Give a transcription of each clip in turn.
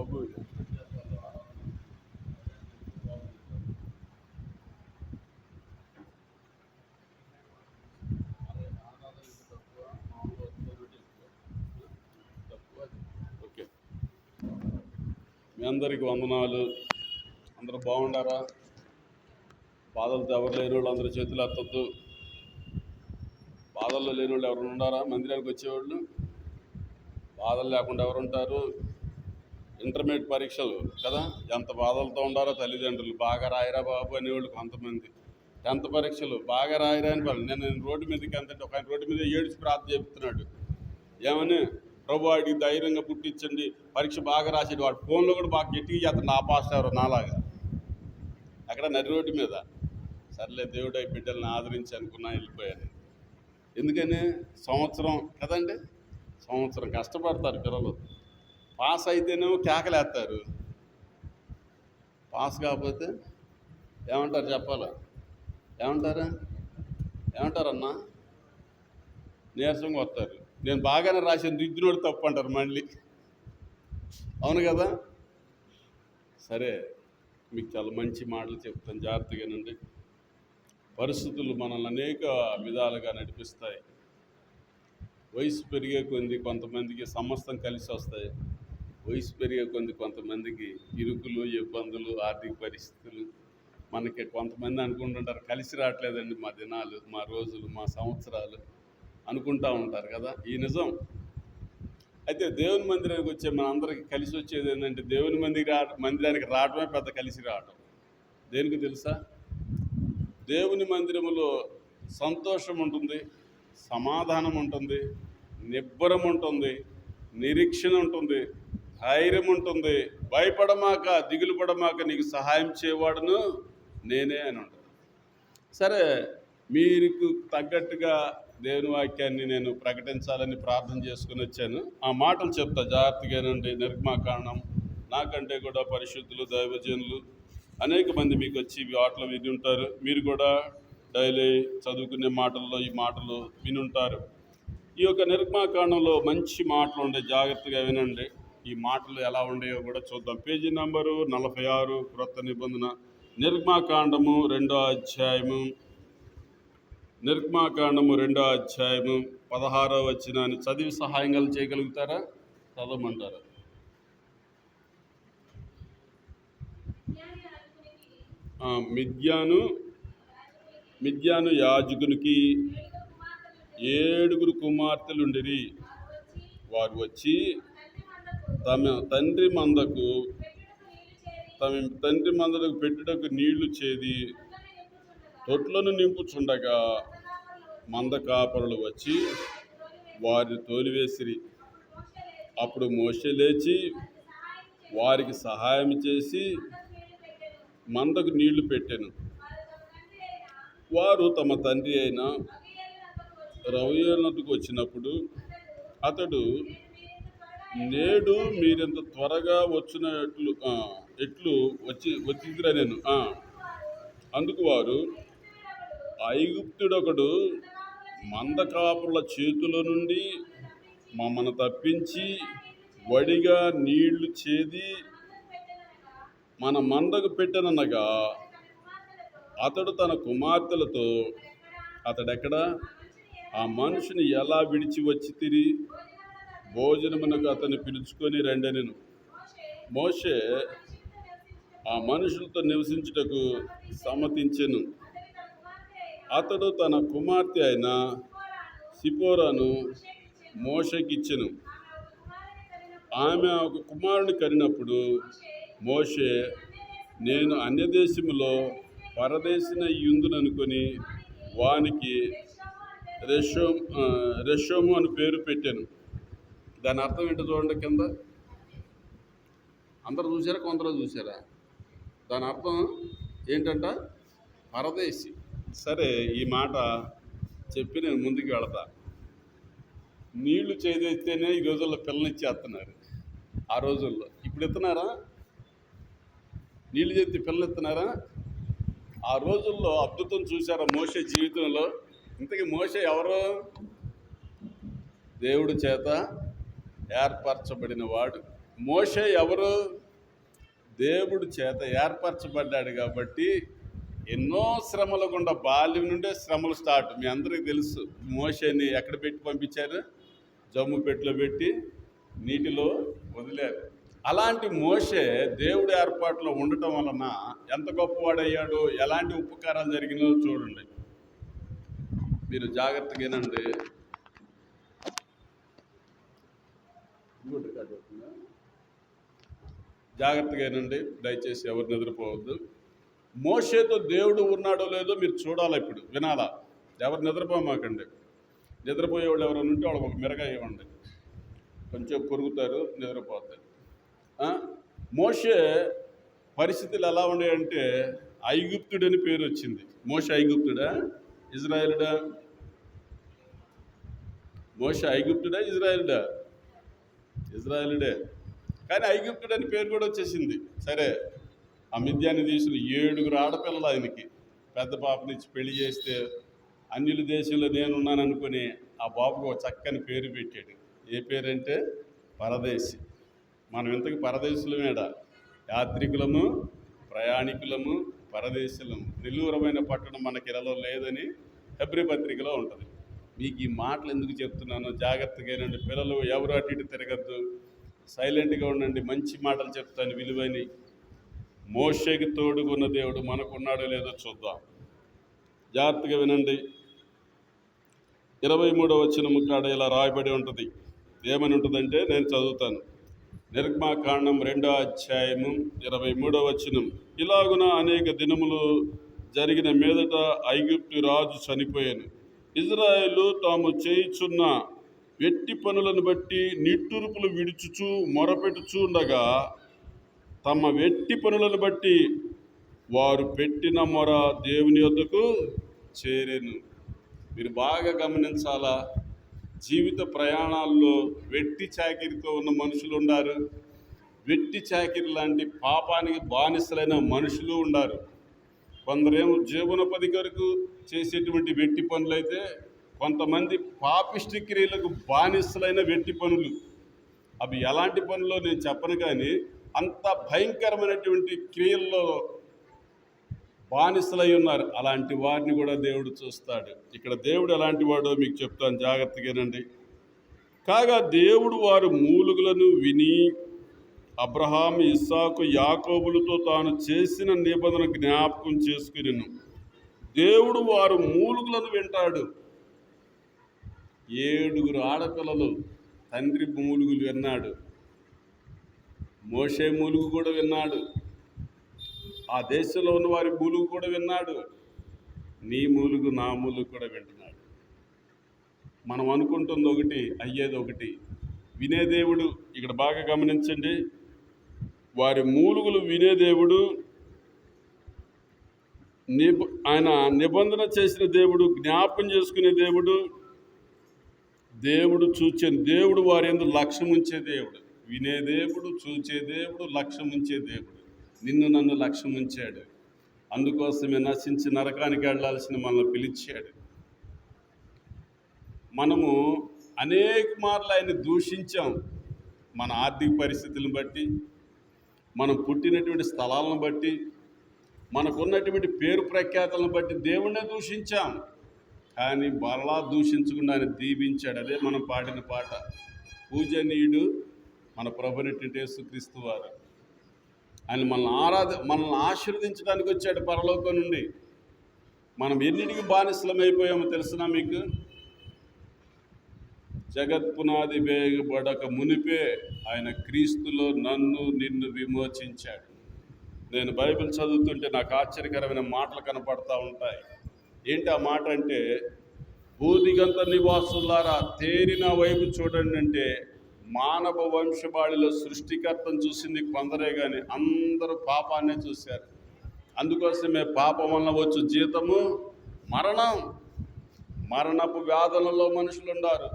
బాబు okay. మీ అందరికి వందనాలు. అందరూ బాగుండారా? బాధలతో ఎవరు లేని వాళ్ళు అందరూ చేతులు ఎత్తద్దు. బాధల్లో లేని వాళ్ళు ఎవరు ఉండారా? మందిరానికి వచ్చేవాళ్ళు బాధలు లేకుండా ఎవరు ఉంటారు? ఇంటర్మీడియట్ పరీక్షలు కదా, ఎంత బాధలతో ఉండారో తల్లిదండ్రులు. బాగా రాయరా బాబు అనేవాళ్ళు కొంతమంది. 10th పరీక్షలు బాగా రాయరా అని వాళ్ళు. నేను రోడ్డు మీదకి అంతంటే ఒక ఆయన రోడ్డు మీద ఏడ్చి ప్రార్థన చెప్తున్నాడు. ఏమని? ప్రభు వాడికి ధైర్యంగా పుట్టించండి, పరీక్ష బాగా రాసేది. వాడు ఫోన్లో కూడా బాగా గట్టిగా చేస్తాడు, నా పాస్ ఎవరు నాలాగా. అక్కడ నడి రోడ్డు మీద. సర్లే దేవుడై బిడ్డల్ని ఆదరించి అనుకున్నా, వెళ్ళిపోయాను. ఎందుకని? సంవత్సరం కదండి, సంవత్సరం కష్టపడతారు పిల్లలు. పాస్ అయితేనేమో కేకలేస్తారు, పాస్ కాకపోతే ఏమంటారు చెప్పాలా? ఏమంటారన్నా? నీరసంగా వస్తారు. నేను బాగానే రాసిన దిద్దునోడు తప్పు అంటారు మళ్ళీ. అవును కదా? సరే, మీకు చాలా మంచి మాటలు చెప్తాను, జాగ్రత్తగానండి. పరిస్థితులు మనల్ని అనేక విధాలుగా నడిపిస్తాయి. వయసు పెరిగే కొద్ది కొంతమందికి సమస్తం కలిసి వస్తాయి. వయసు పెరిగే కొద్ది కొంతమందికి ఇరుకులు, ఇబ్బందులు, ఆర్థిక పరిస్థితులు. మనకి కొంతమంది అనుకుంటుంటారు కలిసి రావట్లేదండి మా దినాలు, మా రోజులు, మా సంవత్సరాలు అనుకుంటూ ఉంటారు కదా. ఈ నిజం. అయితే దేవుని మందిరానికి వచ్చే మనందరికీ కలిసి వచ్చేది ఏంటంటే, దేవుని మందిరానికి రావడమే పెద్ద కలిసి రావడం. దేనికి తెలుసా? దేవుని మందిరములో సంతోషం ఉంటుంది, సమాధానం ఉంటుంది, నిబ్బరం ఉంటుంది, నిరీక్షణ ఉంటుంది, ధైర్యం ఉంటుంది. భయపడమాక, దిగులు పడమాక, నీకు సహాయం చేయవాడును నేనే అని ఉంటుంది. సరే, మీకు తగ్గట్టుగా దేవుని వాక్యాన్ని నేను ప్రకటించాలని ప్రార్థన చేసుకుని వచ్చాను. ఆ మాటలు చెప్తా జాగ్రత్తగానండి. నిర్గమాకాండం నాకంటే కూడా పరిశుద్ధులు, దైవజనులు అనేక మంది మీకు వచ్చి వాటిలో విని ఉంటారు. మీరు కూడా డైలీ చదువుకునే మాటల్లో ఈ మాటలు వినుంటారు. ఈ యొక్క నిర్గమాకాండంలో మంచి మాటలు ఉండే, జాగ్రత్తగా వినండి. ఈ మాటలు ఎలా ఉండేవో కూడా చూద్దాం. పేజీ నంబరు 46, క్రొత్త నిబంధన. నిర్గమాకాండము 2వ అధ్యాయము. నిర్గమాకాండము 2వ అధ్యాయము 16వ వచనాన్ని చదివి సహాయంగా చేయగలుగుతారా? చదవమంటారా? మిద్యాను యాజకునికి 7 కుమార్తెలుండిరి. వారు వచ్చి తమ తండ్రి మందకు పెట్టుటకు నీళ్లు చేది తొట్లను నింపుచుండగా మంద కాపరులు వచ్చి వారిని తోలివేసిరి. అప్పుడు మోషే లేచి వారికి సహాయం చేసి మందకు నీళ్లు పెట్టెను. వారు తమ తండ్రి అయిన రౌయేలునకు వచ్చినప్పుడు అతడు, నేడు మీరెంత త్వరగా వచ్చినట్లు వచ్చిందిరనెను. అందుకు వారు, ఐగుప్తుడొకడు మంద కాపుల చేతుల నుండి మమ్మను తప్పించి వడిగా నీళ్లు చేది మన మందకు పెట్టననగా అతడు తన కుమార్తెలతో, అతడెక్కడ? ఆ మనుషుని ఎలా విడిచి వచ్చి తిరిగి భోజనమునకు అతన్ని పిలుచుకొని రండెనెను. మోషే ఆ మనుషులతో నివసించుటకు సమ్మతించెను. అతడు తన కుమార్తె అయిన సిపోరాను మోషేకిచ్చెను. ఆమె ఒక కుమారుని కనినప్పుడు మోషే, నేను అన్యదేశములో పరదేశినయ్యుందుననుకొని వానికి రెషోము అని పేరు పెట్టాను. దాని అర్థం ఏంటో చూడండి కింద. అందరూ చూసారా? కొందరు చూసారా? దాని అర్థం ఏంటంట? పరదేశి. సరే, ఈ మాట చెప్పి నేను ముందుకు వెళతా. నీళ్లు చేదేస్తేనే ఈ రోజుల్లో పిల్లనిచ్చేస్తున్నారు. ఆ రోజుల్లో ఇప్పుడు ఇస్తున్నారా? నీళ్లు చేస్తే పిల్లలు ఇస్తున్నారా? ఆ రోజుల్లో అద్భుతం చూశారా మోషే జీవితంలో? ఇంతకీ మోషే ఎవరు? దేవుడి చేత ఏర్పరచబడిన వాడు మోషే ఎవరు? దేవుడు చేత ఏర్పరచబడ్డాడు కాబట్టి ఎన్నో శ్రమల గుండా బాల్యం నుండే శ్రమలు స్టార్ట్. మీ అందరికీ తెలుసు. మోషేని ఎక్కడ పెట్టి పంపించారు? జమ్ము పెట్టిలో పెట్టి నీటిలో వదిలారు. అలాంటి మోషే దేవుడి ఏర్పాటులో ఉండటం వలన ఎంత గొప్పవాడయ్యాడో, ఎలాంటి ఉపకారాలు జరిగినాయో చూడండి. మీరు జాగ్రత్తగానండి. జాగ్రత్తగానండి, దయచేసి ఎవరు నిద్రపోవద్దు. మోషేతో దేవుడు ఉన్నాడో లేదో మీరు చూడాలి, ఇప్పుడు వినాలా. ఎవరు నిద్రపోమాకండి. నిద్రపోయేవాళ్ళు ఎవరైనా ఉంటే వాళ్ళకి ఒక మిరగాయ ఇవ్వండి, కొంచెం కొరుకుతారు, నిద్రపోతారు. మోషే పరిస్థితులు ఎలా ఉన్నాయంటే ఐగుప్తుడని పేరు వచ్చింది. మోషే ఐగుప్తుడా ఇజ్రాయేలుడా? మోషే ఐగుప్తుడా ఇజ్రాయేలుడా? ఇజ్రాయేలుడే. కానీ ఐగుప్తుడని పేరు కూడా వచ్చేసింది. సరే, ఆ మిద్యాన్ని తీసుకుని 7 ఆడపిల్లలు ఆయనకి. పెద్ద పాపనిచ్చి పెళ్లి చేస్తే అన్యుల దేశంలో నేనున్నాను అనుకుని ఆ బాబుకు ఒక చక్కని పేరు పెట్టాడు. ఏ పేరంటే పరదేశి. మనం ఇంతకు పరదేశులమేడా? యాత్రికులము, ప్రయాణికులము, పరదేశులము. నిలువరమైన పట్టణం మనకి ఇలాలో లేదని హెబ్రీ పత్రికలో ఉంటుంది. మీకు ఈ మాటలు ఎందుకు చెప్తున్నానో జాగ్రత్తగా వినండి. పిల్లలు ఎవరు అటు ఇటు తిరగద్దు, సైలెంట్గా ఉండండి. మంచి మాటలు చెప్తాను, విలువని. మోషేకి తోడుగున్న దేవుడు మనకున్నాడో లేదో చూద్దాం. జాగ్రత్తగా వినండి. 23వ వచనము కాడ ఇలా రాయబడి ఉంటుంది. ఏమని ఉంటుందంటే, నేను చదువుతాను. నిర్గమాకాండం 2వ అధ్యాయము 23వ వచనం. ఇలాగున అనేక దినములు జరిగిన మీదట ఐగుప్తు రాజు చనిపోయాను. ఇజ్రాయేలు తాము చేయుచున్న వెట్టి పనులను బట్టి నిట్టూర్పులు విడుచుచు మొరపెట్టుచుండగా, తమ వెట్టి పనులను బట్టి వారు పెట్టిన మొర దేవుని యొద్దకు చేరెను. మీరు బాగా గమనించాలా. జీవిత ప్రయాణాల్లో వెట్టి చాకిరితో ఉన్న మనుషులు ఉన్నారు. వెట్టి చాకిరి లాంటి పాపానికి బానిసలైన మనుషులు ఉన్నారు. కొందరేమో జీవనోపాధి కొరకు చేసేటువంటి వెట్టి పనులైతే, కొంతమంది పాపిష్టి క్రియలకు బానిసలైన వెట్టి పనులు. అవి ఎలాంటి పనులో నేను చెప్పను, కానీ అంత భయంకరమైనటువంటి క్రియల్లో బానిసలై ఉన్నారు. అలాంటి వారిని కూడా దేవుడు చూస్తాడు. ఇక్కడ దేవుడు ఎలాంటి వాడో మీకు చెప్తాను, జాగ్రత్తగానండి. కాగా దేవుడు వారు మూలుగులను విని అబ్రహాం, ఇస్సాకు, యాకోబులతో తాను చేసిన నిబంధన జ్ఞాపకం చేసుకునిను. దేవుడు వారు మూలుగులను వింటాడు. 7 ఆడపిల్లలు, తండ్రి మూలుగులు విన్నాడు. మోషే మూలుగు కూడా విన్నాడు. ఆ దేశంలో ఉన్న వారి మూలుగు కూడా విన్నాడు. నీ మూలుగు, నా మూలుగు కూడా వింటున్నాడు. మనం అనుకుంటుంది ఒకటి, అయ్యేది ఒకటి. వినే దేవుడు. ఇక్కడ బాగా గమనించండి. వారి మూలుగులు వినే దేవుడు, ఆయన నిబంధన చేసిన దేవుడు, జ్ఞాపం చేసుకునే దేవుడు. దేవుడు చూచే దేవుడు, వారి యందు లక్ష్యం ఉంచే దేవుడు. వినే దేవుడు, చూచే దేవుడు, లక్ష్యం ఉంచే దేవుడు. నిన్ను నన్ను లక్ష్యం ఉంచాడు. అందుకోసమే నశించి నరకానికి వెళ్ళాల్సిన మనల్ని పిలిచాడు. మనము అనేక మార్లు ఆయన దూషించాం. మన ఆర్థిక పరిస్థితులను బట్టి, మనం పుట్టినటువంటి స్థలాలను బట్టి, మనకున్నటువంటి పేరు ప్రఖ్యాతలను బట్టి దేవుణ్ణే దూషించాం. కానీ మరలా దూషించకుండా ఆయన దీవించాడు. అదే మనం పాడిన పాట. పూజనీయుడు మన ప్రభువైనటువంటి యేసుక్రీస్తు వారు. ఆయన మనల్ని ఆశీర్వదించడానికి వచ్చాడు పరలోకం నుండి. మనం ఎన్నిటికి బానిసలమైపోయామో తెలుసునా మీకు? జగత్పునాది వేయబడక మునిపే ఆయన క్రీస్తులో నన్ను నిన్ను విమోచించాడు. నేను బైబిల్ చదువుతుంటే నాకు ఆశ్చర్యకరమైన మాటలు కనపడతా ఉంటాయి. ఏంటి ఆ మాట అంటే, భూదిగంత నివాసులారా తేరిన వైపు చూడండి అంటే, మానవ వంశవాళిలో సృష్టికర్తను చూసింది కొందరే కానీ అందరూ పాపాన్నే చూశారు. అందుకోసమే పాపం వలన వచ్చు జీతము మరణం. మరణపు వ్యాధులలో మనుషులు ఉన్నారు,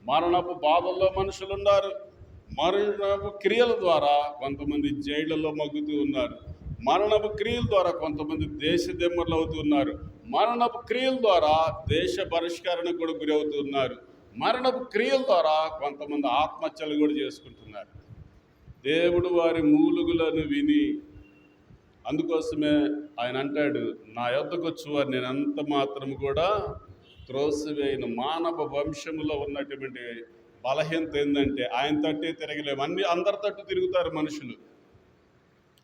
మరణపు బాధల్లో మనుషులు ఉన్నారు. మరణపు క్రియల ద్వారా కొంతమంది జైళ్లలో మగ్గుతూ ఉన్నారు. మరణపు క్రియల ద్వారా కొంతమంది దేశ దిమ్మర్లు అవుతున్నారు. మరణపు క్రియల ద్వారా దేశ బహిష్కరణకు కూడా గురవుతున్నారు. మరణపు క్రియల ద్వారా కొంతమంది ఆత్మహత్యలు కూడా చేసుకుంటున్నారు. దేవుడు వారి మూలుగులను విని, అందుకోసమే ఆయన అంటాడు, నా యొద్దకు వచ్చేవారు నేను అంత మాత్రం కూడా త్రోసివేయను. మానవ వంశములో ఉన్నటువంటి బలహీనత ఏంటంటే ఆయన తట్టే తిరగలేము. అందరి తట్టు తిరుగుతారు మనుషులు,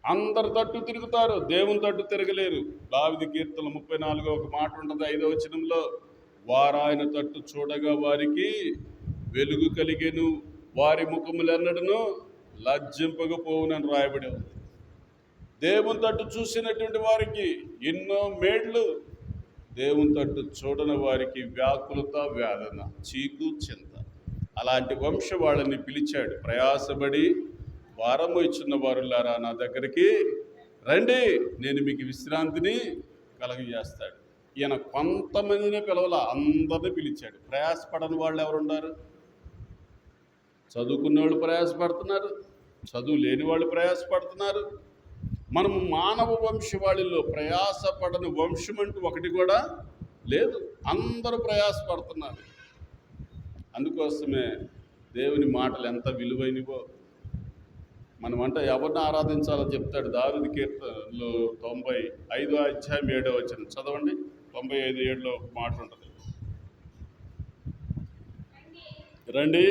అందరి తట్టు తిరుగుతారు, దేవుని తట్టు తిరగలేరు. దావీదు కీర్తన 34 ఒక మాట ఉంటుంది 5వ వచనంలో, వారు ఆయన తట్టు చూడగా వారికి వెలుగు కలిగెను, వారి ముఖములెన్నడను లజ్జింపకపోవునని రాయబడి ఉంది. దేవుని తట్టు చూసినటువంటి వారికి ఎన్నో మేడ్లు, దేవుని తట్టు చూడని వారికి వ్యాకులత, వేదన, చీకు, చింత. అలాంటి వంశ వాళ్ళని పిలిచాడు. ప్రయాసపడి భారము ఇచ్చిన వారులారా నా దగ్గరికి రండి, నేను మీకు విశ్రాంతిని కలుగజేస్తాడు. ఈయన కొంతమందిని పిలవల, అందరిని పిలిచాడు. ప్రయాసపడని వాళ్ళు ఎవరున్నారు? చదువుకున్న వాళ్ళు ప్రయాసపడుతున్నారు, చదువు లేని వాళ్ళు ప్రయాసపడుతున్నారు. మనము మానవ వంశవాళిలో ప్రయాసపడని వంశం అంటూ ఒకటి కూడా లేదు. అందరూ ప్రయాసపడుతున్నారు. అందుకోసమే దేవుని మాటలు ఎంత విలువైనవో. మనమంట ఎవరిని ఆరాధించాలో చెప్తాడు దావీదు కీర్తనలో 95వ అధ్యాయం 7వ వచనం చదవండి. 95:7లో మాట ఉంటుంది, రండి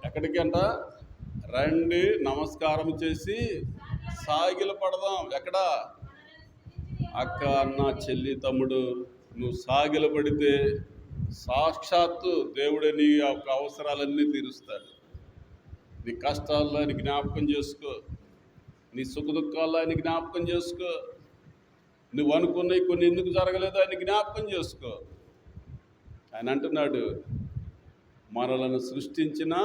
ఎక్కడికి అంట, రండి నమస్కారం చేసి సాగిల పడదాం. ఎక్కడ? అక్క, అన్న, చెల్లి, తమ్ముడు, నువ్వు సాగిల పడితే సాక్షాత్తు దేవుడే నీ యొక్క అవసరాలన్నీ తీరుస్తాడు. నీ కష్టాల్లో ఆయన జ్ఞాపకం చేసుకో, నీ సుఖ దుఃఖాల్లో ఆయన జ్ఞాపకం చేసుకో, నువ్వు అనుకున్నవి కొన్ని ఎందుకు జరగలేదో ఆయన జ్ఞాపకం చేసుకో. ఆయన అంటున్నాడు, మనలను సృష్టించిన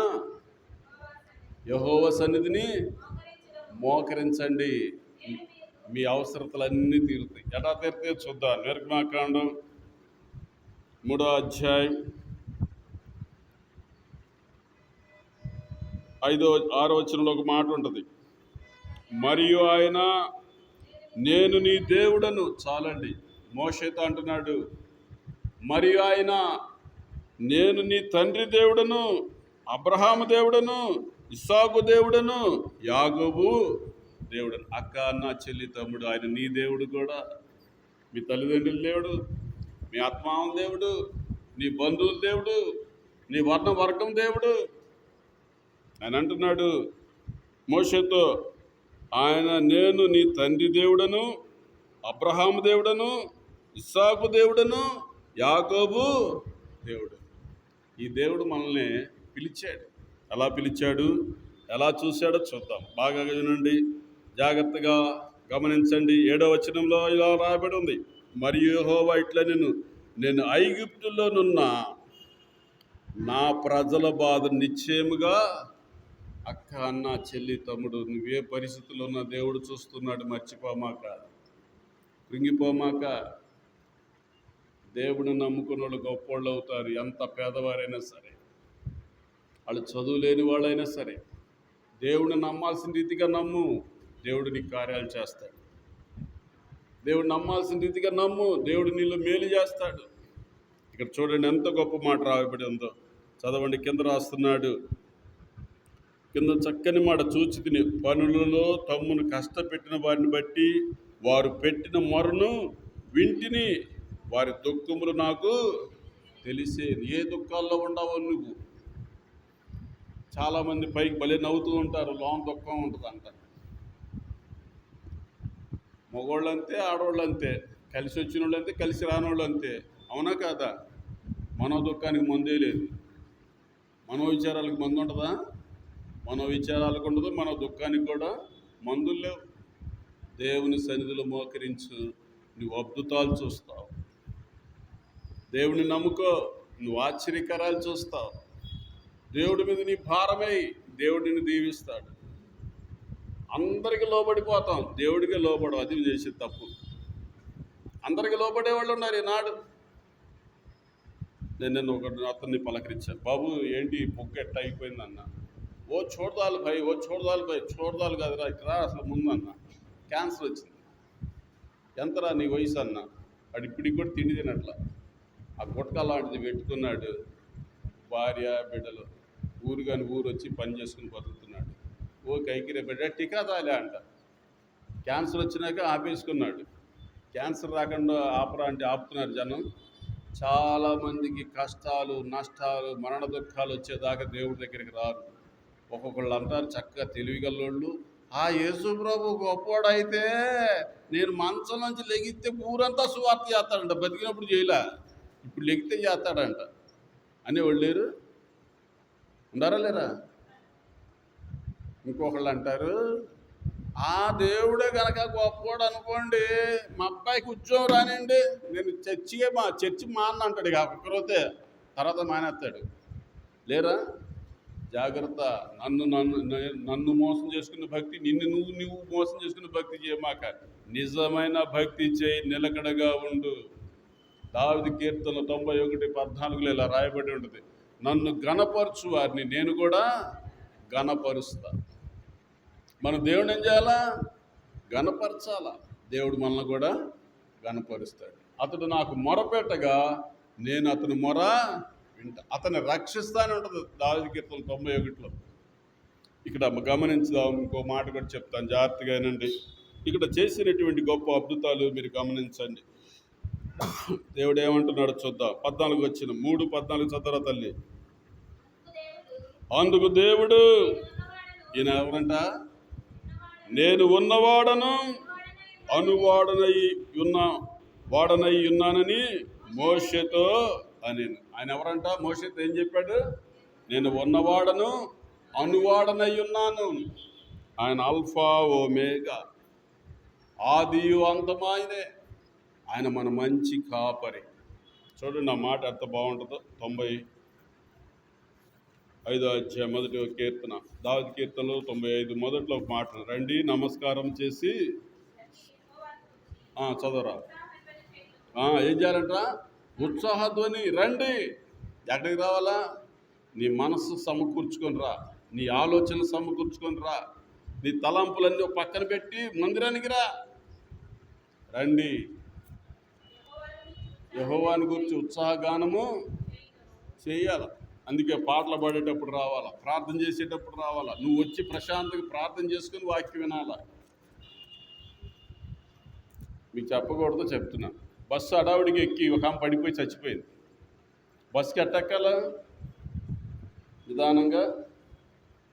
యెహోవా సన్నిధిని మోకరించండి, మీ అవసరతలన్నీ తీరుతాయి. ఎలా తీరుతాయో చూద్దాం. నిర్గమాకాండం 3వ అధ్యాయం 5-6 వచనంలో ఒక మాట ఉంటుంది, మరియు ఆయన నేను నీ దేవుడను. చాలండి. మోషేతో అంటున్నాడు, మరియు ఆయన నేను నీ తండ్రి దేవుడను, అబ్రహాము దేవుడను, ఇస్సాకు దేవుడను, యాకోబు దేవుడను. అక్క, అన్న, చెల్లి, తమ్ముడు, ఆయన నీ దేవుడు కూడా. మీ తల్లిదండ్రుల దేవుడు, మీ ఆత్మావుల దేవుడు, నీ బంధువుల దేవుడు, నీ వర్గం దేవుడు. ఆయన అంటున్నాడు మోషేతో, ఆయన నేను నీ తండ్రి దేవుడను, అబ్రహాము దేవుడను, ఇస్సాకు దేవుడను, యాకోబు దేవుడు. ఈ దేవుడు మనల్ని పిలిచాడు. ఎలా పిలిచాడు, ఎలా చూశాడో చూద్దాం. బాగా వినండి, జాగ్రత్తగా గమనించండి. 7వ వచనంలో ఇలా రాయబడి ఉంది, మరియు యెహోవా ఇట్లా నేను ఐగుప్తులోనున్న నా ప్రజల బాధ నిశ్చయముగా. అక్క, అన్న, చెల్లి, తమ్ముడు, నువ్వే పరిస్థితుల్లో ఉన్న దేవుడు చూస్తున్నాడు. మర్చిపోమాక, కృంగిపోమాక. దేవుడిని నమ్ముకున్న వాళ్ళు గొప్పోళ్ళు అవుతారు. ఎంత పేదవారైనా సరే, వాళ్ళు చదువు లేని వాళ్ళైనా సరే, దేవుడిని నమ్మాల్సిన రీతిగా నమ్ము, దేవుడు నీ కార్యాలు చేస్తాడు. దేవుడు నమ్మాల్సిన రీతిగా నమ్ము, దేవుడు నీళ్ళు మేలు చేస్తాడు. ఇక్కడ చూడండి ఎంత గొప్ప మాట రాయబడి ఉందో. చదవండి, కింద రాస్తున్నాడు. కింద చక్కని మాట, చూచి తిని పనులలో తమ్మును కష్టపెట్టిన వారిని బట్టి వారు పెట్టిన మొరను వింటిని, వారి దుఃఖములు నాకు తెలిసే. ఏ దుఃఖాల్లో ఉండవో నువ్వు. చాలామంది పైకి భలే నవ్వుతూ ఉంటారు, లోన దుఃఖం ఉంటుందంట. మగవాళ్ళు అంతే, ఆడవాళ్ళు అంతే, కలిసి వచ్చిన వాళ్ళు అంతే, కలిసి రాని వాళ్ళు అంతే. అవునా కాదా? మనో దుఃఖానికి మందే లేదు. మనో విచారాలకు మందు ఉంటుందా? మనో విచారాలకు ఉండదు, మనో దుఃఖానికి కూడా మందులు లేవు. దేవుని సన్నిధిలో మోకరించు, నువ్వు అద్భుతాలు చూస్తావు. దేవుని నమ్ముకో, నువ్వు ఆశ్చర్యకరాలు చూస్తావు. దేవుడి మీద నీ భారమై దేవుడిని దీవిస్తాడు. అందరికి లోబడిపోతాం, దేవుడికి లోబడం. అది చేసే తప్పు. అందరికి లోబడే వాళ్ళు ఉన్నారు ఈనాడు. నేను అతన్ని పలకరించాను, బాబు ఏంటి బుక్ ఎట్ట అయిపోయిందన్న. ఓ చూడదాలు భయ్, చూడదాలు కాదురా, ఇట్లా అసలు ముందన్న క్యాన్సర్ వచ్చింది. ఎంతరా నీ వయసు అన్న. వాడు ఇప్పటికి కూడా తిండి తినట్ల. ఆ గుట్క లాంటిది పెట్టుకున్నాడు, భార్య బిడ్డలు, ఊరు వచ్చి పని చేసుకుని బతుకుతున్నాడు. ఓ కైకిరే బిడ్డ టీకా తాలే అంట. క్యాన్సర్ వచ్చినాక ఆపేసుకున్నాడు. క్యాన్సర్ రాకుండా ఆపరా అంటే ఆపుతున్నారు జనం. చాలామందికి కష్టాలు, నష్టాలు, మరణ దుఃఖాలు వచ్చేదాకా దేవుడి దగ్గరికి రారు. ఒక్కొక్కళ్ళు అంటారు చక్కగా తెలివిగల్లోళ్ళు, ఆ యేసు ప్రభు గొప్పవాడైతే నేను మంచం నుంచి లెగిస్తే ఊరంతా సువార్త చేస్తాడంట. బతికినప్పుడు చేయలే, ఇప్పుడు లెగితే చేస్తాడంట అనేవాళ్ళు లేరు, ఉన్నారా లేరా? ఇంకొకళ్ళు అంటారు, ఆ దేవుడే కనుక గొప్పవాడు అనుకోండి, మా అబ్బాయికి ఉద్యోగం రానండి, నేను చర్చి మాన్న అంటాడు. ఇక ఒక్కరోతే తర్వాత మానేస్తాడు. లేరా? జాగ్రత్త. నన్ను మోసం చేసుకున్న భక్తి, నువ్వు మోసం చేసుకున్న భక్తి చేయమాక. నిజమైన భక్తి చేయి, నిలకడగా ఉండు. దావీదు కీర్తన 91:14 ఇలా రాయబడి ఉంటుంది, నన్ను గణపరచు వారిని నేను కూడా గణపరుస్తా. మన దేవుని ఏం చేయాలా? గణపరచాలా. దేవుడు మనల్ని కూడా గణపరుస్తాడు. అతడు నాకు మొరపెట్టగా నేను అతని మొర వింటా, అతన్ని రక్షిస్తానే ఉంటుంది దావీదు కీర్తన 91లో. ఇక్కడ గమనించుదాం. ఇంకో మాట కూడా చెప్తాను, జాగ్రత్తగా వినండి. ఇక్కడ చేసినటువంటి గొప్ప అద్భుతాలు మీరు గమనించండి. దేవుడు ఏమంటున్నాడు చూద్దాం. 3:14 చదవరా తల్లి. అందుకు దేవుడు, ఈయన ఎవరంట? నేను ఉన్నవాడను వాడనై ఉన్నానని మోషేతో అనేను. ఆయన ఎవరంట? మోషేతో ఏం చెప్పాడు? నేను ఉన్నవాడను అనువాడనై ఉన్నాను. ఆయన ఆల్ఫా ఓమేగా, ఆదియు అంతము ఆయనే. ఆయన మన మంచి కాపరి. చూడండి ఆ మాట ఎంత బాగుంటుందో. 95వ అధ్యాయం 1వ కీర్తన, దావీదు కీర్తనలో 95 మొదట్లో ఒక మాట, రండి నమస్కారం చేసి చదవరా. ఏం చేయాలంట? ఉత్సాహధ్వని. రండి. ఎక్కడికి రావాలా? నీ మనస్సు సమకూర్చుకొని రా, నీ ఆలోచన సమకూర్చుకొని రా, నీ తలంపులన్నీ పక్కన పెట్టి మందిరానికి రా. రండి, యెహోవాను గురించి ఉత్సాహగానము చేయాల. అందుకే పాటలు పాడేటప్పుడు రావాలా, ప్రార్థన చేసేటప్పుడు రావాలా. నువ్వు వచ్చి ప్రశాంతంగా ప్రార్థన చేసుకుని వాక్యం వినాలా. మీకు చెప్పకూడదు, చెప్తున్నా. బస్సు అడావుడికి ఎక్కి ఒక ఆమె పడిపోయి చచ్చిపోయింది. బస్సుకి ఎట్టెక్కాల? నిదానంగా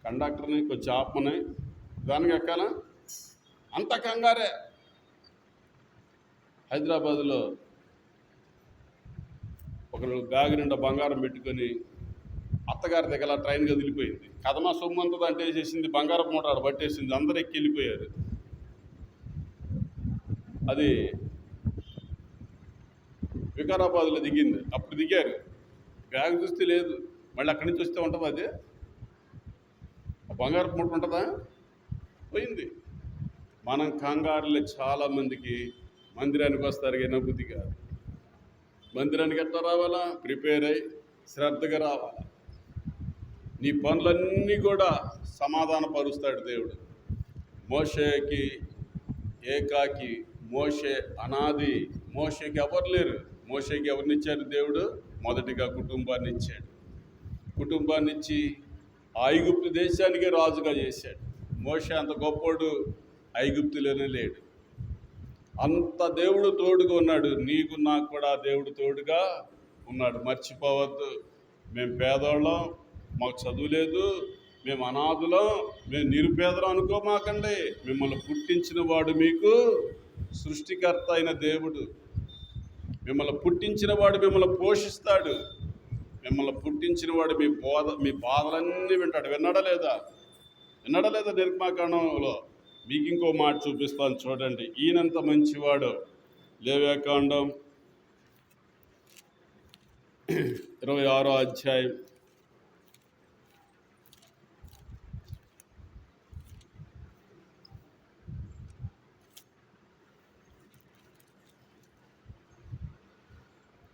కండక్టర్ని కొంచెం ఆపమని నిదానంగా ఎక్కాలా? అంత కంగారే. హైదరాబాదులో ఒకరు బ్యాగ్ నిండా బంగారం పెట్టుకొని అత్తగారి దగ్గర ట్రైన్ కదిలిపోయింది. కదమా సొమ్మంతా అంటే వేసేసింది, బంగారం మూట ఆడ పట్టేసింది, అందరూ ఎక్కి వెళ్ళిపోయారు. అది వికారాబాద్లో దిగింది. అప్పుడు దిగారు, బ్యాగ్ చూస్తే లేదు. మళ్ళీ అక్కడి నుంచి వస్తే ఉంటుందా? అదే బంగారం మూట ఉంటుందా? పోయింది. మనం కంగారులే. చాలామందికి మందిరానికి వస్తారు కానీ బుద్ధి కాదు. మందిరానికి ఎట్లా రావాలా? ప్రిపేర్ అయ్యి శ్రద్ధగా రావాలా. నీ పనులన్నీ కూడా సమాధానపరుస్తాడు దేవుడు. మోషేకి ఏకాకి, మోషే అనాది. మోషేకి ఎవరు లేరు. మోషేకి ఎవరినిచ్చారు దేవుడు? మొదటిగా కుటుంబాన్ని ఇచ్చాడు. కుటుంబాన్ని ఇచ్చి ఐగుప్తు దేశానికే రాజుగా చేశాడు. మోషే అంత గొప్పోడు ఐగుప్తులోనే లేడు. అంత దేవుడు తోడుగా ఉన్నాడు. నీకు నాకు కూడా దేవుడు తోడుగా ఉన్నాడు. మర్చిపోవద్దు. మేము పేదోళ్ళం, మాకు చదువు లేదు, మేము అనాథులం, మేము నిరుపేదలం అనుకోమాకండి. మిమ్మల్ని పుట్టించిన వాడు మీకు సృష్టికర్త అయిన దేవుడు. మిమ్మల్ని పుట్టించిన వాడు మిమ్మల్ని పోషిస్తాడు. మిమ్మల్ని పుట్టించిన వాడు మీ బాధలన్నీ వింటాడు. విన్నాడా లేదా? నిర్మాకాండంలో మీకు ఇంకో మాట చూపిస్తాను చూడండి. ఈయనంత మంచివాడు. లేవ్యాకాండం 26వ అధ్యాయం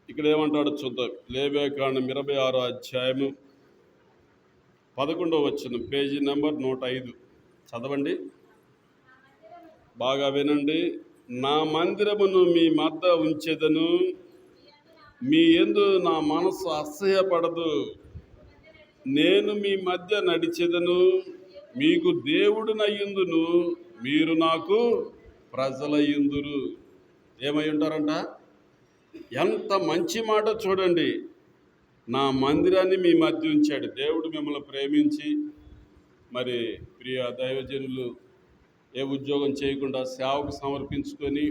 'ఇక్కడ ఏమంటాడో చూద్దాం. లేవ్యాకాండం 26వ అధ్యాయము 11వ వచనం, పేజీ నెంబర్ 105. చదవండి, బాగా వినండి. నా మందిరమును మీ మధ్య ఉంచెదను, మీ యందు నా మనస్సు అసహ్యపడదు. నేను మీ మధ్య నడిచెదను, మీకు దేవుడునయ్యుందును, మీరు నాకు ప్రజలయ్యుందురు. ఏమై ఉంటారంట? ఎంత మంచి మాట చూడండి. నా మందిరాన్ని మీ మధ్య ఉంచాడు. దేవుడు మిమ్మల్ని ప్రేమించి, మరి ప్రియ దైవజనులు ఏ ఉద్యోగం చేయకుండా సేవకు సమర్పించుకొని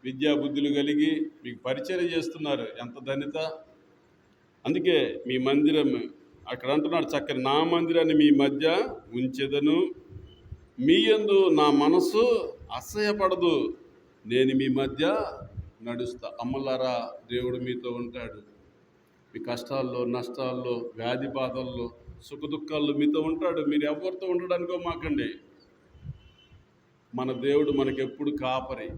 విద్యాబుద్ధులు కలిగి మీకు పరిచయం చేస్తున్నారు. ఎంత ధన్యత! అందుకే మీ మందిరం అక్కడ అంటున్నాడు చక్కని, నా మందిరాన్ని మీ మధ్య ఉంచెదను, మీ యందు నా మనసు అసహ్యపడదు, నేను మీ మధ్య నడుస్తా. అమ్మలారా, దేవుడు మీతో ఉంటాడు. మీ కష్టాల్లో, నష్టాల్లో, వ్యాధి బాధల్లో, సుఖ దుఃఖాల్లో మీతో ఉంటాడు. మీరు ఎవరితో ఉండడానికో మాకండి. మన దేవుడు మనకెప్పుడు కాపరి.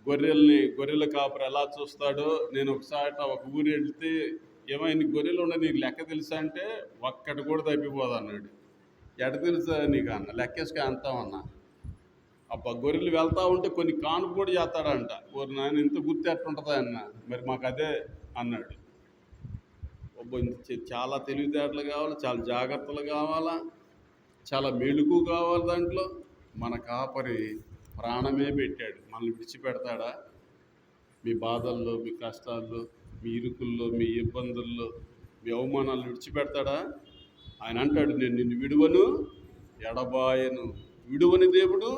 గొర్రెల కాపరి ఎలా చూస్తాడో, నేను ఒకసారి ఒక ఊరు వెళ్తే, ఏమైనా గొర్రెలు ఉన్నాయి నీకు లెక్క తెలుసా అంటే, ఒక్కటి కూడా తప్పిపోదు అన్నాడు. ఎట తెలుసా నీకు అన్న, లెక్కేసుకు అంతామన్నా. అబ్బా, గొర్రెలు వెళ్తా ఉంటే కొన్ని కానుక కూడా చేస్తాడంట. ఓరి నాయన, ఇంత గుర్తు ఎట్టుంటుందా అన్న. మరి మాకు అదే అన్నాడు. చాలా తెలివితేటలు కావాలి, చాలా జాగ్రత్తలు కావాలా, చాలా మెళుకు కావాలి. దాంట్లో మన కాపరి ప్రాణమే పెట్టాడు. మనల్ని విడిచిపెడతాడా? మీ బాధల్లో, మీ కష్టాల్లో, మీ ఇరుకుల్లో, మీ ఇబ్బందుల్లో, మీ అవమానాలు విడిచిపెడతాడా? ఆయన అంటాడు, నేను నిన్ను విడువను, ఎడబాయను. విడువని దేవుడు,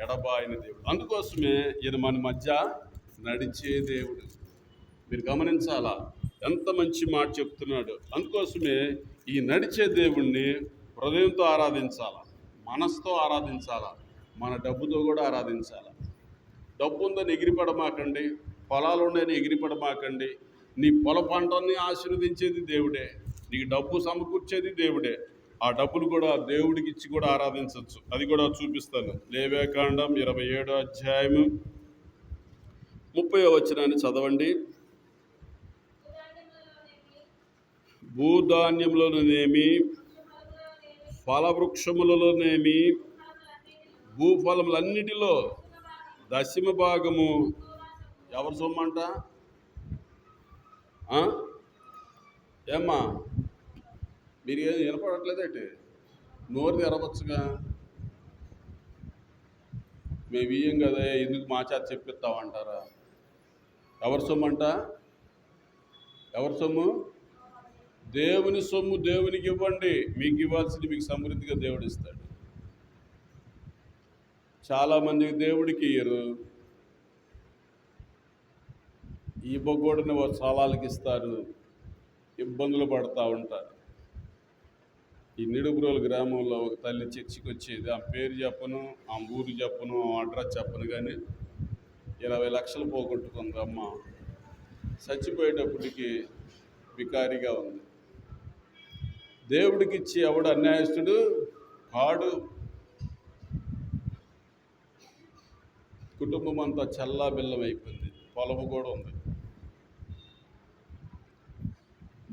ఎడబాయని దేవుడు. అందుకోసమే ఈయన మన మధ్య నడిచే దేవుడు. మీరు గమనించాలా, ఎంత మంచి మాట చెప్తున్నాడు. అందుకోసమే ఈ నడిచే దేవుణ్ణి హృదయంతో ఆరాధించాలా, మనసుతో ఆరాధించాలా, మన డబ్బుతో కూడా ఆరాధించాలా. డబ్బు ఉందని ఎగిరిపడమాకండి, పొలాలు ఉండని ఎగిరిపడమాకండి. నీ పొల పంటని ఆశీర్వదించేది దేవుడే, నీకు డబ్బు సమకూర్చేది దేవుడే. ఆ డబ్బులు కూడా దేవుడికి ఇచ్చి కూడా ఆరాధించవచ్చు. అది కూడా చూపిస్తాను. లేవ్యాకాండం 27వ అధ్యాయము 30వ వచనాన్ని చదవండి. భూధాన్యములలోనేమి, ఫలవృక్షములలోనేమి, భూఫలములన్నిటిలో దశమ భాగము ఎవరు సొమ్మంట? ఏమ్మా, మీరు ఏది వినపడట్లేదేంటి? నోరు తెరవచ్చుగా. మేము ఇయ్యం కదా, ఎందుకు మా చేత చెప్పిస్తామంటారా? ఎవరి సొమ్ము అంట? ఎవరి సొమ్ము? దేవుని సొమ్ము దేవునికి ఇవ్వండి. మీకు ఇవ్వాల్సింది మీకు సమృద్ధిగా దేవుడు ఇస్తాడు. చాలామందికి దేవుడికి ఇయ్యరు, ఈ బొగ్గోడిని సాలాలకి ఇస్తారు, ఇబ్బందులు పడుతూ ఉంటారు. ఈ నిడుబ్రోలు గ్రామంలో ఒక తల్లి చర్చికి వచ్చేది. ఆ పేరు చెప్పను, ఆ ఊరు చెప్పను, ఆ అడ్రస్ చెప్పను, కానీ 20 లక్షలు పోగొట్టుకుంది అమ్మ. చచ్చిపోయేటప్పటికి వికారిగా ఉంది. దేవుడికి ఇచ్చి ఎవడు అన్యాయస్తుడు కాడు. కుటుంబం అంతా చల్లా బిల్లం అయిపోయింది. పొలము కూడా ఉంది.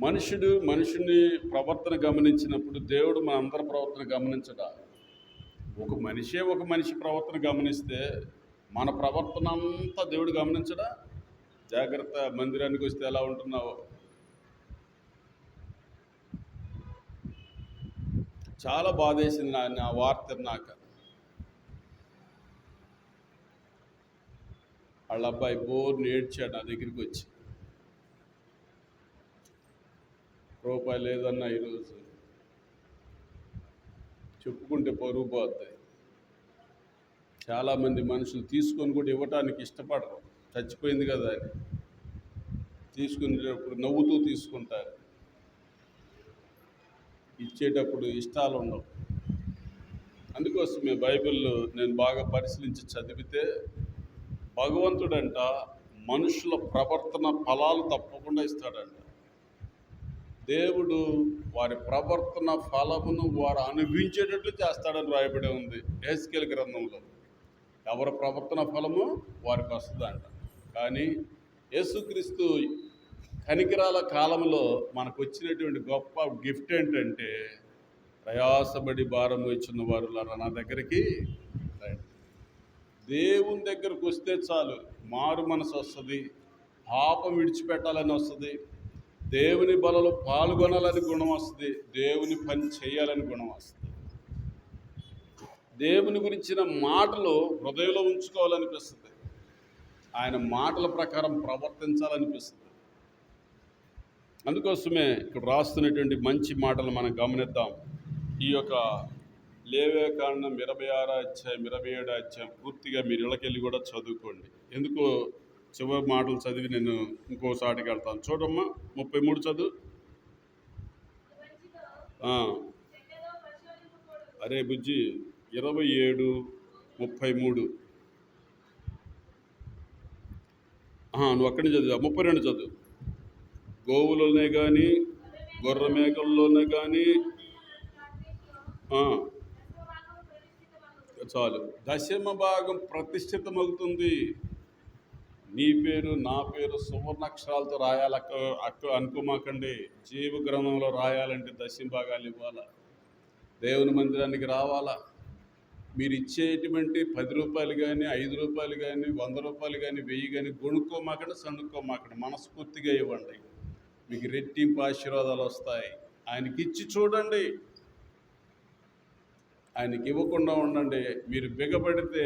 మనుషుని ప్రవర్తన గమనించినప్పుడు దేవుడు మన అందరి ప్రవర్తన గమనించడా? ఒక మనిషి ప్రవర్తన గమనిస్తే మన ప్రవర్తన అంతా దేవుడు గమనించడా? జాగ్రత్త, మందిరానికి వస్తే ఎలా ఉంటున్నావో. చాలా బాధేసింది నా వార్త విన్నాక. వాళ్ళ అబ్బాయి బోర్ని ఏడ్చాడు నా దగ్గరికి వచ్చి. రూపాయి లేదన్నా ఈరోజు చెప్పుకుంటే పరువు పోతాయి. చాలామంది మనుషులు తీసుకొని కూడా ఇవ్వటానికి ఇష్టపడరు. చచ్చిపోయింది కదా అని తీసుకునేటప్పుడు నవ్వుతూ తీసుకుంటారు. ఇచ్చేటప్పుడు ఇష్టాలు ఉండవు. అందుకోసమే బైబిల్లో నేను బాగా పరిశీలించి చదివితే, భగవంతుడంట మనుషుల ప్రవర్తన ఫలాలు తప్పకుండా ఇస్తాడంట. దేవుడు వారి ప్రవర్తన ఫలమును వారు అనుభవించేటట్లు చేస్తాడని రాయబడి ఉంది యెహెజ్కేలు గ్రంథంలో. ఎవరి ప్రవర్తన ఫలము వారికి వస్తుందంట. కానీ యేసుక్రీస్తు కనికరాల కాలంలో మనకు వచ్చినటువంటి గొప్ప గిఫ్ట్ ఏంటంటే, ప్రయాసపడి భారం వచ్చిన వారులారా నా దగ్గరికి రండి. దేవుని దగ్గరకు వస్తే చాలు, మారు మనసు వస్తుంది, పాపం విడిచిపెట్టాలని వస్తుంది, దేవుని బలలో పాల్గొనాలని గుణం వస్తుంది, దేవుని పని చేయాలని గుణం వస్తుంది. దేవుని గురించిన మాటలు హృదయంలో ఉంచుకోవాలనిపిస్తుంది. ఆయన మాటల ప్రకారం ప్రవర్తించాలనిపిస్తుంది. అందుకోసమే ఇక్కడ రాస్తున్నటువంటి మంచి మాటలు మనం గమనిద్దాం. ఈ యొక్క లేవియకాండం 26వ అధ్యాయం 27వ అధ్యాయం పూర్తిగా మీరు ఇళ్ళకెళ్ళి కూడా చదువుకోండి. ఎందుకో చివరి మాటలు చదివి నేను ఇంకోసాటికి వెళ్తాను. చూడమ్మా 33 చదువు. అరే బుజ్జి 27:33 నువ్వు అక్కడి నుంచి చదువు. 32 చదువు. గోవులోనే కానీ గొర్రె మేకల్లోనే కానీ చాలు, దశమ భాగం ప్రతిష్ఠితమవుతుంది. నీ పేరు నా పేరు సువర్ణాక్షరాలతో రాయాలి అనుకోమాకండి. జీవ గ్రంథంలో రాయాలంటే దశమ భాగాలు ఇవ్వాలా, దేవుని మందిరానికి రావాలా. మీరు ఇచ్చేటువంటి 10 రూపాయలు కానీ 5 రూపాయలు కానీ 100 రూపాయలు కానీ 1000 కానీ కొనుక్కోమాకండి, సనుక్కోమాకండి. మనస్ఫూర్తిగా ఇవ్వండి, మీకు రెట్టింపు ఆశీర్వాదాలు వస్తాయి. ఆయనకి ఇచ్చి చూడండి, ఆయనకి ఇవ్వకుండా ఉండండి. మీరు బిగబడితే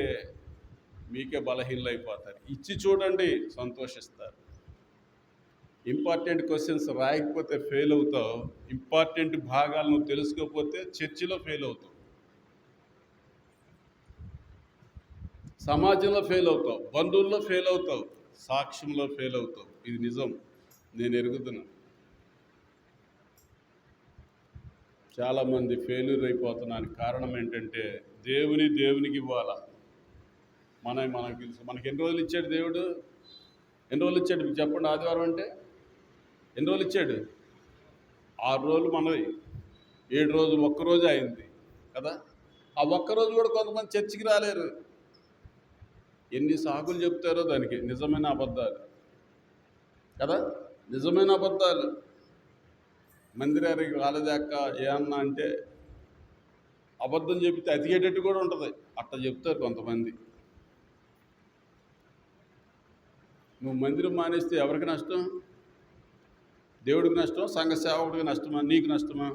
మీకే బలహీనలు అయిపోతారు. ఇచ్చి చూడండి, సంతోషిస్తారు. ఇంపార్టెంట్ క్వశ్చన్స్ రాయకపోతే ఫెయిల్ అవుతావు. ఇంపార్టెంట్ భాగాలు నువ్వు తెలుసుకోకపోతే చర్చిలో ఫెయిల్ అవుతావు, సమాజంలో ఫెయిల్ అవుతావు, బంధువుల్లో ఫెయిల్ అవుతావు, సాక్ష్యంలో ఫెయిల్ అవుతావు. ఇది నిజం, నేను ఎరుగుతున్నాను. చాలామంది ఫెయిల్యూర్ అయిపోతున్నానికి కారణం ఏంటంటే దేవునికి ఇవ్వాలా. మనకు తెలుసు. మనకి ఎన్ని రోజులు ఇచ్చాడు దేవుడు? ఎన్ని రోజులు ఇచ్చాడు మీకు చెప్పండి. ఆదివారం అంటే ఎన్ని రోజులు ఇచ్చాడు? 6 రోజులు మనది, 7 రోజులు ఒక్కరోజు అయింది కదా. ఆ ఒక్కరోజు కూడా కొంతమంది చర్చికి రాలేరు. ఎన్ని సాకులు చెప్తారో దానికి. నిజమైన అబద్ధాలు కదా, నిజమైన అబద్ధాలు. మందిరానికి రాలేదాక ఏమన్నా అంటే అబద్ధం చెబితే అతికేటట్టు కూడా ఉంటుంది. అట్లా చెప్తారు కొంతమంది. నువ్వు మందిరం మానేస్తే ఎవరికి నష్టం? దేవుడికి నష్టం, సంఘ సేవకుడికి నష్టమా, నీకు నష్టమా?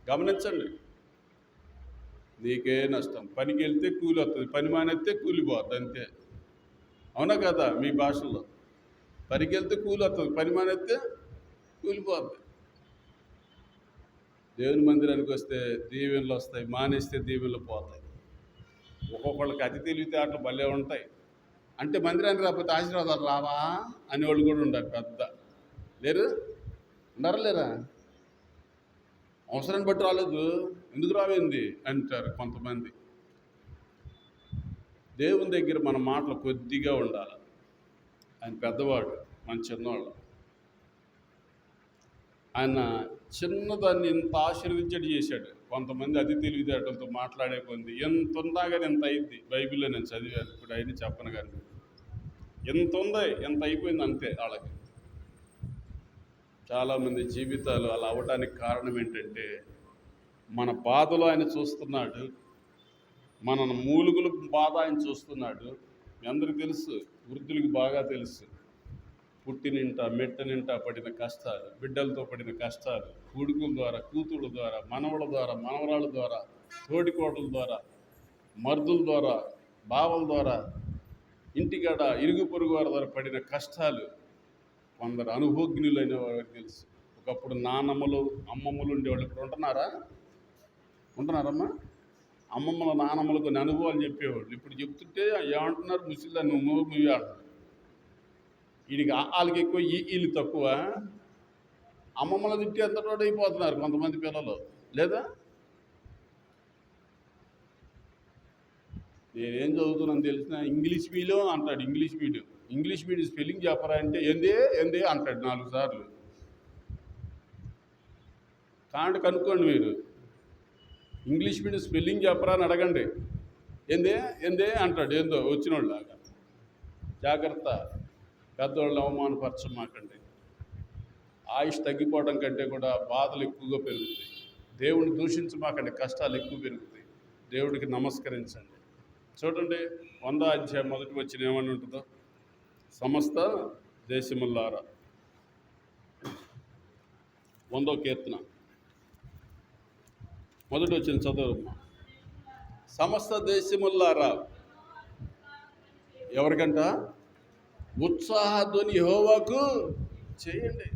గమనించండి, నీకే నష్టం. పనికి వెళ్తే కూలి వస్తుంది, పని మానేస్తే కూలిపోద్ది, అంతే. అవునా కదా? మీ భాషలో పనికి వెళ్తే కూలి వస్తుంది, పని మానేస్తే కూలిపోద్ది. దేవుని మందిరానికి వస్తే దీవెనలు వస్తాయి, మానేస్తే దీవెనలు పోతాయి. ఒక్కొక్కళ్ళకి అతి తెలివితేటలు భలే ఉంటాయి. అంటే మందిరానికి రాకపోతే ఆశీర్వాదాలు రావా అనేవాళ్ళు కూడా ఉండాలి. పెద్ద లేరు, లేరా? అవసరాన్ని బట్టి రాలేదు, ఎందుకు రావేంది అంటారు కొంతమంది. దేవుని దగ్గర మన మాటలు కొద్దిగా ఉండాలి. ఆయన పెద్దవాడు, మన చిన్నవాళ్ళు. ఆయన చిన్నదాన్ని ఇంత ఆశీర్వదించడం చేశాడు. కొంతమంది అతి తెలివితేటలతో మాట్లాడే కొంది ఎంత ఉన్నా కానీ ఎంత అయింది. బైబిల్లో నేను చదివాను, ఇప్పుడు అయినా చెప్పను కానీ ఎంత ఉంది, ఎంత అయిపోయింది అంతే. వాళ్ళకి చాలామంది జీవితాలు అలా అవ్వడానికి కారణం ఏంటంటే మన బాధలో ఆయన చూస్తున్నాడు, మన మూలుగుల బాధ ఆయన చూస్తున్నాడు. మీ అందరికీ తెలుసు, వృద్ధులకి బాగా తెలుసు. పుట్టినింట మెట్టనింట పడిన కష్టాలు, బిడ్డలతో పడిన కష్టాలు, కొడుకుల ద్వారా, కూతుళ్ళ ద్వారా, మనవల ద్వారా, మనవరాళ్ళ ద్వారా, తోటికోటల ద్వారా, మర్దుల ద్వారా, బావల ద్వారా, ఇంటికాడ ఇరుగు పొరుగు వారి ద్వారా పడిన కష్టాలు కొందరు అనుభోగ్యులైన వారికి తెలుసు. ఒకప్పుడు నానమ్మలు అమ్మమ్మలు ఉండేవాళ్ళు, ఇప్పుడు ఉంటున్నారమ్మా? అమ్మమ్మల నానమ్మలు కొన్ని అనుభవాలు చెప్పేవాళ్ళు. ఇప్పుడు చెప్తుంటే ఏమంటున్నారు? ముసిల్లా నువ్వు నువ్వు అంటున్నారు. వీడికి వాళ్ళకి ఎక్కువ, వీళ్ళు తక్కువ. అమ్మమ్మల తిట్టి ఎంతటోడు అయిపోతున్నారు కొంతమంది పిల్లలు, లేదా? నేనేం చదువుతున్నాను తెలిసిన ఇంగ్లీష్ మీడియం అంటాడు. ఇంగ్లీష్ మీడియం స్పెల్లింగ్ చెప్పరా అంటే ఏందే అంటాడు 4 సార్లు. కనుక్కోండి మీరు, ఇంగ్లీష్ మీడియం స్పెల్లింగ్ చెప్పరా అని అడగండి. ఏందే అంటాడు, ఏందో వచ్చినోళ్ళలాగా. జాగ్రత్త, పెద్దవాళ్ళు అవమానపరచమాకండి. ఆయుష్ తగ్గిపోవడం కంటే కూడా బాధలు ఎక్కువగా పెరుగుతాయి. దేవుడిని దూషించమాకండి, కష్టాలు ఎక్కువ పెరుగుతాయి. దేవుడికి నమస్కరించండి. చూడండి 100వ అధ్యాయం 1వ వచనం ఏమని ఉంటుందో. సమస్త దేశములారా, 100వ కీర్తన 1వ వచనం చదువు. సమస్త దేశములారా. ఎవరికంట? ఉత్సాహధ్వని యెహోవాకు చేయండి.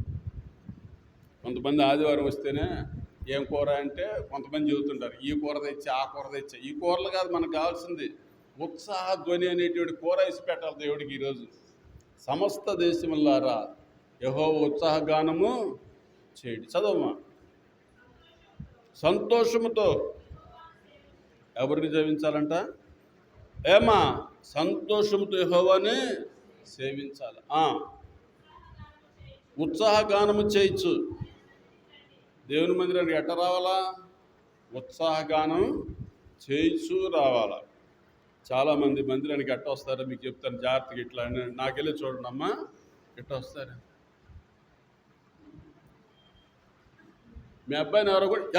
కొంతమంది ఆదివారం వస్తేనే ఏం కూర అంటే కొంతమంది చెబుతుంటారు, ఈ కూర తెచ్చా, ఆ కూర తెచ్చా. ఈ కూరలు కాదు మనకు కావాల్సింది, ఉత్సాహధ్వని అనేటువంటి కూర వేసి పెట్టాలి దేవుడికి ఈరోజు. సమస్త దేశములారా యెహోవా ఉత్సాహగానము చేయండి. చదవమ్మా. సంతోషముతో ఎవరిని సేవించాలంట? ఏమా? సంతోషముతో యెహోవాని సేవించాలి. ఉత్సాహగానము చేయొచ్చు. దేవుని మందిరానికి ఎట్ట రావాలా? ఉత్సాహగానం చేయిచు రావాలా. చాలామంది మందిరానికి ఎట్ట వస్తారో మీకు చెప్తాను జాగ్రత్తగా. ఇట్లా నాకెళ్ళి చూడండి అమ్మా, ఎట్ట వస్తారు. మీ అబ్బాయిని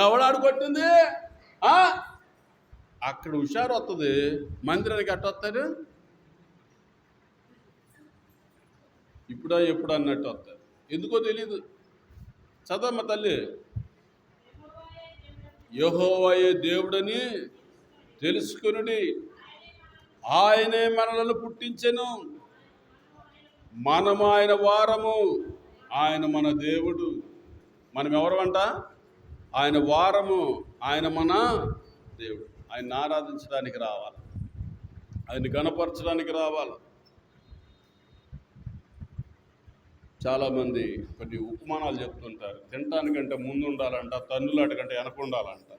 ఎవడాడు కొట్టింది అక్కడ హుషారు వస్తుంది. మందిరానికి ఎట్ట వస్తారు? ఇప్పుడా ఎప్పుడు అన్నట్టు వస్తారు. ఎందుకో తెలీదు. చదవమ్మ తల్లి. యెహోవాయే దేవుడని తెలుసుకునుడి, ఆయనే మనలను పుట్టించెను, మనము ఆయన వారము, ఆయన మన దేవుడు. మనం ఎవరమంట? ఆయన వారము, ఆయన మన దేవుడు. ఆయన్ని ఆరాధించడానికి రావాలి, ఆయన్ని గణపరచడానికి రావాలి. చాలామంది కొన్ని ఉపమానాలు చెప్తుంటారు. తినటానికంటే ముందు ఉండాలంట, తన్నులాటకంటే వెనక ఉండాలంట.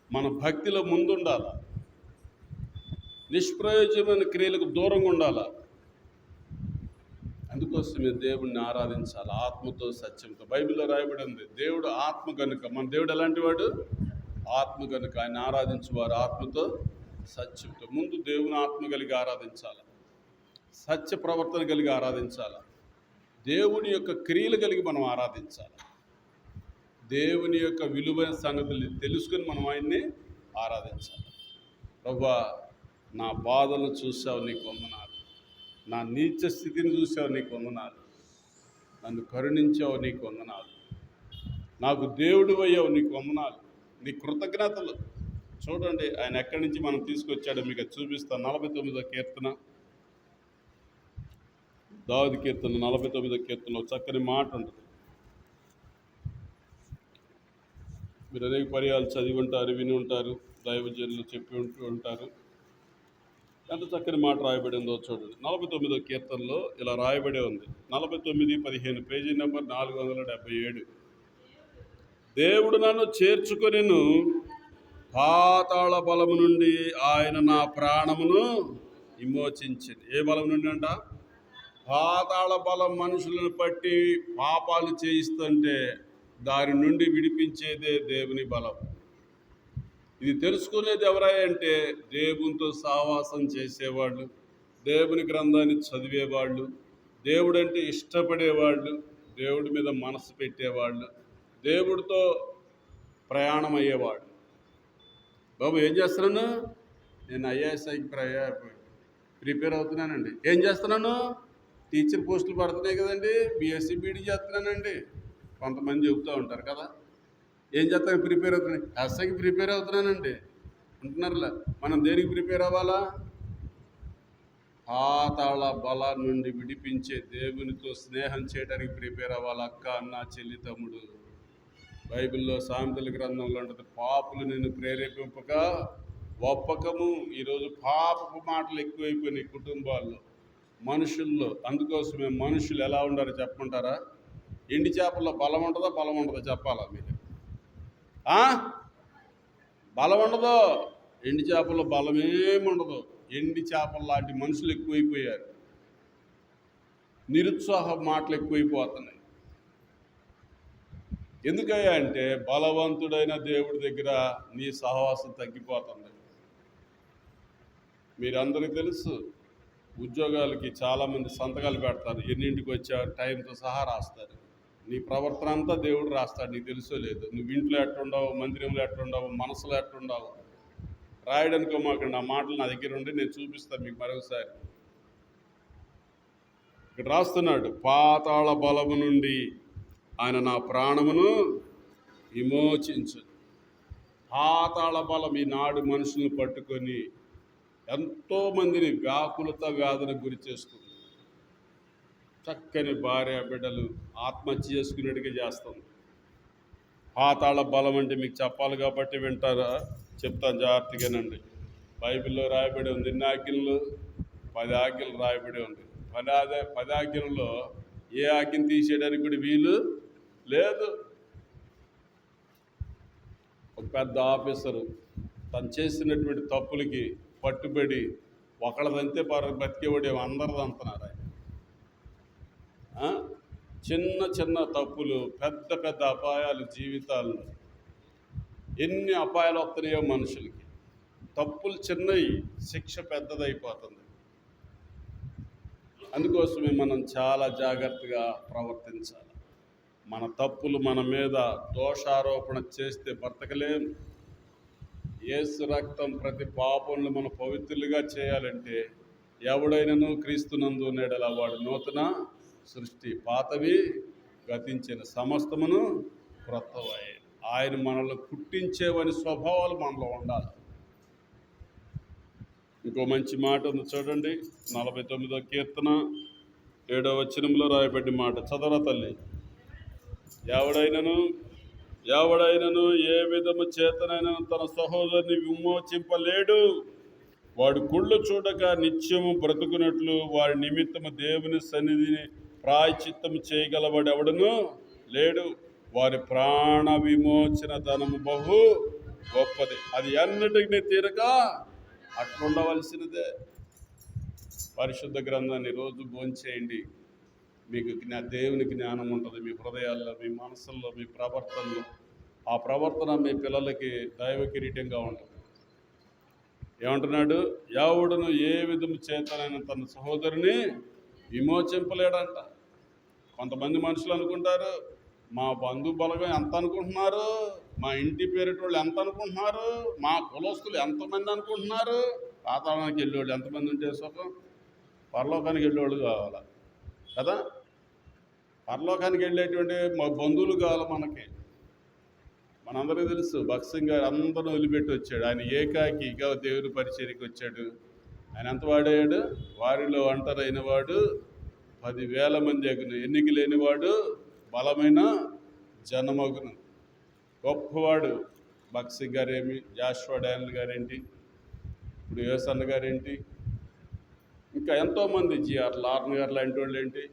మన భక్తిలో ముందు ఉండాలా, నిష్ప్రయోజనమైన క్రియలకు దూరంగా ఉండాలా. అందుకోసమే దేవుణ్ణి ఆరాధించాలి ఆత్మతో సత్యంతో. బైబిల్లో రాయబడి ఉంది, దేవుడు ఆత్మ కనుక. మన దేవుడు ఎలాంటి వాడు? ఆత్మ కనుక ఆయన ఆరాధించేవారు ఆత్మతో సత్యంతో. ముందు దేవుని ఆత్మ కలిగి ఆరాధించాలి, సత్య ప్రవర్తన కలిగి ఆరాధించాలి, దేవుని యొక్క క్రియలు కలిగి మనం ఆరాధించాలి. దేవుని యొక్క విలువైన సంగతులు తెలుసుకుని మనం ఆయన్ని ఆరాధించాలి. ప్రభువా, నా బాధలను చూసావు, నీకు వందనాలు. నా నీచ స్థితిని చూసావు, నీకు వందనాలు. నన్ను కరుణించావు, నీకు వందనాలు. నాకు దేవుడు అయ్యావు, నీకు వందనాలు. నీ కృతజ్ఞతలు. చూడండి ఆయన ఎక్కడి నుంచి మనం తీసుకొచ్చాడో మీకు చూపిస్తాను. 49వ కీర్తన, దావీదు కీర్తన 49వ కీర్తనలో చక్కని మాట ఉంటుంది. మీరు అనేక పర్యాలు చదివి ఉంటారు, విని ఉంటారు, దైవజనులు చెప్పి ఉంటారు. ఎంత చక్కని మాట రాయబడి ఉందో చూడండి. 49వ కీర్తనలో ఇలా రాయబడి ఉంది. 49:15, పేజీ నెంబర్ 477. దేవుడు నన్ను చేర్చుకొనెను, పాతాళ బలము నుండి ఆయన నా ప్రాణమును విమోచించింది. ఏ బలం నుండి అంట? పాతాళ బలం. మనుషులను పట్టి పాపాలు చేయిస్తుంటే దాని నుండి విడిపించేదే దేవుని బలం. ఇది తెలుసుకునేది ఎవరంటే దేవునితో సహవాసం చేసేవాళ్ళు, దేవుని గ్రంథాన్ని చదివేవాళ్ళు, దేవుడంటే ఇష్టపడేవాళ్ళు, దేవుడి మీద మనసు పెట్టేవాళ్ళు, దేవుడితో ప్రయాణం అయ్యేవాళ్ళు. బాబు ఏం చేస్తున్నాను? నేను ఐఏఎస్ఐకి ప్రిపేర్ అవుతున్నానండి. ఏం చేస్తున్నాను? టీచర్ పోస్టులు పడుతున్నాయి కదండి, బీఎస్సీ బీడీ చేస్తున్నానండి. కొంతమంది చెబుతూ ఉంటారు కదా, ఏం చేస్తాను? ప్రిపేర్ అవుతున్నాను, ఎస్ఐకి ప్రిపేర్ అవుతున్నానండి అంటున్నారులే. మనం దేనికి ప్రిపేర్ అవ్వాలా? పాతాళ బల నుండి విడిపించే దేవునితో స్నేహం చేయడానికి ప్రిపేర్ అవ్వాలి. అక్క, అన్న, చెల్లి, తమ్ముడు. బైబిల్లో సామెతల గ్రంథంలో ఉంటుంది, పాపులు నిన్ను ప్రేరేపింపక ఒప్పకము. ఈరోజు పాపపు మాటలు ఎక్కువైపోయినాయి కుటుంబాల్లో, మనుషుల్లో. అందుకోసమే మనుషులు ఎలా ఉండారో చెప్పమంటారా? ఎండి చేపల్లో బలం ఉంటుందా, బలం ఉండదో చెప్పాలా మీరు? బలం ఉండదు. ఎండి చేపల్లో బలమేముండదు. ఎండి చేపల లాంటి మనుషులు ఎక్కువైపోయారు. నిరుత్సాహ మాటలు ఎక్కువైపోతున్నాయి. ఎందుకయ్యా అంటే బలవంతుడైన దేవుడి దగ్గర నీ సహవాసం తగ్గిపోతుంది. మీరందరికీ తెలుసు, ఉద్యోగాలకి చాలామంది సంతకాలు పెడతారు, ఎన్నింటికి వచ్చారు టైంతో సహా రాస్తారు. నీ ప్రవర్తన అంతా దేవుడు రాస్తాడు, నీకు తెలుసో లేదు. నువ్వు ఇంట్లో ఎట్టుండవు, మందిరంలో ఎట్టుండవు, మనసులో ఎట్టుండవు. రాయడానికి మాకండి ఆ మాటలు నా దగ్గర ఉండి నేను చూపిస్తాను మీకు మరొకసారి. ఇక్కడ రాస్తున్నాడు, పాతాళ బలము నుండి ఆయన నా ప్రాణమును విమోచించు. పాతాళ బలం ఈనాడు మనుషులను పట్టుకొని ఎంతోమందిని వ్యాకులత వ్యాధులకు గురి చేస్తుంది. చక్కని భార్య బిడ్డలు ఆత్మహత్య చేసుకునేట్టుగా చేస్తుంది. పాతాళ బలం అంటే మీకు చెప్పాలి కాబట్టి వింటారా? చెప్తాను జాగ్రత్తగానండి. బైబిల్లో రాయబడి ఉంది, ఎన్ని ఆజ్ఞలు? 10 ఆజ్ఞలు రాయబడి ఉంది. 10 ఆజ్ఞలలో ఏ ఆజ్ఞను తీసేయడానికి కూడా వీలు లేదు. ఒక పెద్ద ఆఫీసరు తను చేసినటువంటి తప్పులకి పట్టుబడి ఒకళ్ళదంతే బతికేవాడు అందరిది అంటున్నారు ఆయన. చిన్న చిన్న తప్పులు పెద్ద పెద్ద అపాయాలు జీవితాల్లో. ఎన్ని అపాయాలు వస్తున్నాయో మనుషులకి. తప్పులు చిన్నవి, శిక్ష పెద్దదైపోతుంది. అందుకోసమే మనం చాలా జాగ్రత్తగా ప్రవర్తించాలి. మన తప్పులు మన మీద దోషారోపణ చేస్తే బ్రతకలేం. యేసు రక్తం ప్రతి పాపంలో మనం పవిత్రులుగా చేయాలంటే ఎవడైనాను క్రీస్తునందు ఉండేలా వాడు నూతన సృష్టి, పాతవి గతించిన, సమస్తమును క్రొత్తవై. ఆయన మనల్ని పుట్టించేవని స్వభావాలు మనలో ఉండాలి. ఇంకో మంచి మాట ఉంది చూడండి, 49వ కీర్తన 7వ వచనంలో రాయబడిన మాట. చదవరా తల్లి. ఎవడైనను ఏ విధము చేతనైనా తన సహోదరుని విమోచింపలేడు. వాడు కుళ్ళు చూడక నిత్యము బ్రతుకున్నట్లు వారి నిమిత్తము దేవుని సన్నిధిని ప్రాయచిత్తము చేయగలవాడు ఎవడను లేడు. వారి ప్రాణ విమోచన ధనము బహు గొప్పది, అది అన్నిటికీ తీరక అట్లుండవలసినదే. పరిశుద్ధ గ్రంథాన్ని రోజు భోంచేయండి. మీకు దేవుని జ్ఞానం ఉంటుంది మీ హృదయాల్లో, మీ మనసుల్లో, మీ ప్రవర్తనలో. ఆ ప్రవర్తన మీ పిల్లలకి దైవ కిరీటంగా ఉంటుంది. ఏమంటున్నాడు? ఎవడును ఏ విధము చేతనైనా తన సహోదరుని విమోచింపలేడంట. కొంతమంది మనుషులు అనుకుంటారు, మా బంధు బలగం ఎంత అనుకుంటున్నారు, మా ఇంటి పేరిట వాళ్ళు ఎంత అనుకుంటున్నారు, మా కులస్తులు ఎంతమంది అనుకుంటున్నారు. పాతాళానికి వెళ్ళేవాళ్ళు ఎంతమంది ఉంటే సుఖం? పరలోకానికి వెళ్ళేవాళ్ళు కావాలా కదా? పరలోకానికి వెళ్ళేటువంటి మా బంధువులు కావాలి మనకి. మనందరికీ తెలుసు, భగత్ సింగ్ గారు అందరూ వదిలిపెట్టి వచ్చాడు. ఆయన ఏకాకిగా దేవుని పరిచర్యకి వచ్చాడు. ఆయన ఎంత వాడయ్యాడు? వారిలో ఒంటరైన వాడు 10,000 మంది అగును, ఎన్నిక లేనివాడు బలమైన జనమగును. గొప్పవాడు భగత్ సింగ్ గారేమి, జాషువా డానియల్ గారేంటి, ఇప్పుడు యోసన్న గారేంటి, ఇంకా ఎంతోమంది జిఆర్ లార్న్ గారు లాంటి వాళ్ళు ఏంటి,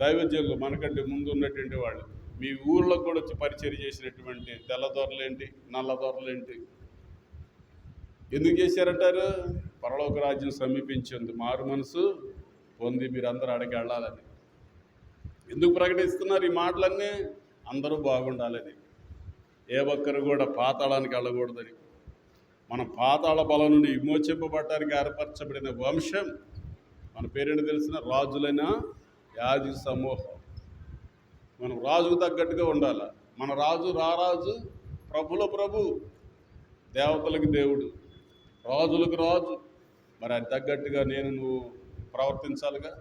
దైవజనులు మనకంటే ముందు ఉన్నటువంటి వాళ్ళు. మీ ఊళ్ళకు కూడా వచ్చి పరిచయం చేసినటువంటి తెల్లదొరలేంటి, నల్లదొరలేంటి. ఎందుకు చేశారంటారు? పరలోక రాజ్యం సమీపించింది, మారు మనసు పొంది మీరందరూ అడిగి వెళ్ళాలని. ఎందుకు ప్రకటిస్తున్నారు ఈ మాటలన్నీ? అందరూ బాగుండాలని, ఏ ఒక్కరు కూడా పాతాళానికి వెళ్ళకూడదని. మనం పాతాళ బలం నుండి విమోచింపబడటానికి ఏర్పరచబడిన వంశం. మన పేరేంటి తెలిసిన? రాజులైన యాజక సమూహం. మనం రాజుకు తగ్గట్టుగా ఉండాలి. మన రాజు రారాజు, ప్రభుల ప్రభు, దేవతలకు దేవుడు, రాజులకు రాజు. మరి అది తగ్గట్టుగా నువ్వు ప్రవర్తించాలిగా.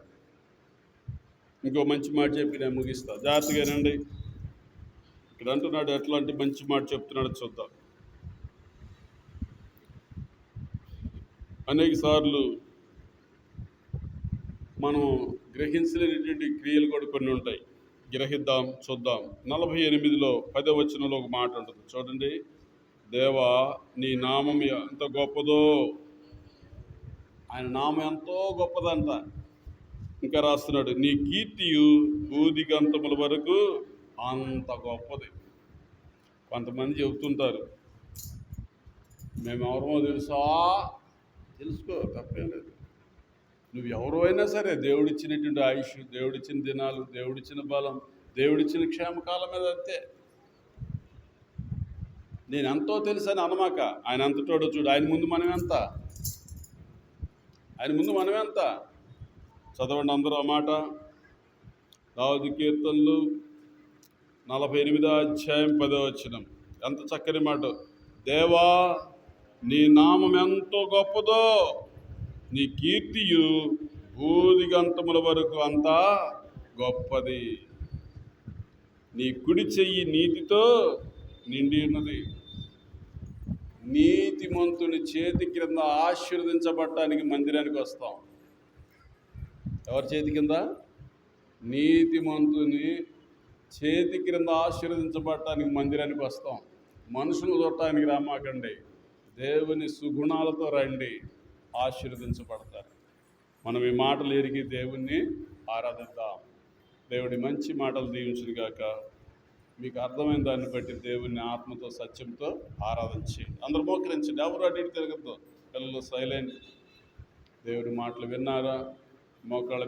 ఇంకో మంచి మాట చెప్పి నేను ముగిస్తా. జాగ్రత్తగానండి. ఇక్కడ అంటున్నాడు, ఎట్లాంటి మంచి మాట చెప్తున్నాడు చూద్దాం. అనేక సార్లు మనం గ్రహించలేనటువంటి క్రియలు కూడా కొన్ని ఉంటాయి. గ్రహిద్దాం, చూద్దాం. 48లో 10వ వచనంలో ఒక మాట ఉంటుంది చూడండి. దేవా, నీ నామం ఎంత గొప్పదో. ఆయన నామం ఎంతో గొప్పదంట. ఇంకా రాస్తున్నాడు, నీ కీర్తియు భూదిగంతముల వరకు అంత గొప్పది. కొంతమంది చెబుతుంటారు, మేము ఎవరమో తెలుసా. తెలుసుకో, తప్పేం లేదు. నువ్వు ఎవరు అయినా సరే, దేవుడిచ్చినటువంటి ఆయుష్, దేవుడిచ్చిన దినాలు, దేవుడిచ్చిన బలం, దేవుడిచ్చిన క్షేమకాలం మీద అంతే. నేను ఎంతో తెలుసు అని అనమాక. ఆయన అంతటోడు చూడు. ఆయన ముందు మనమెంత? చదవండి అందరూ ఆ మాట. దావీదు కీర్తనలు 48వ అధ్యాయం 10వ వచనం. ఎంత చక్కని మాట. దేవా, నీ నామం ఎంతో గొప్పదో, నీ కీర్తియు భూదిగంతముల వరకు అంతా గొప్పది. నీ కుడి చెయ్యి నీతితో నిండి ఉన్నది. నీతిమంతుని చేతి క్రింద ఆశీర్వదించబడటానికి మందిరానికి వస్తాం. ఎవరి చేతి కింద? నీతిమంతుని చేతి క్రింద ఆశీర్వదించబడటానికి మందిరానికి వస్తాం. మనుషులు చూడటానికి రామాకండి, దేవుని సుగుణాలతో రండి, ఆశీర్వదించబడతారు. మనం ఈ మాటలు ఎరిగి దేవుణ్ణి ఆరాధిద్దాం. దేవుడి మంచి మాటలు దీవించుగాక. మీకు అర్థమైన దాన్ని బట్టి దేవుణ్ణి ఆత్మతో సత్యంతో ఆరాధించి అందరూ మోకరించండి. ఎవరు అటు ఇటు తిరగద్దు. పిల్లలు సైలెంట్. దేవుడి మాటలు విన్నారా? మోకాళ్ళ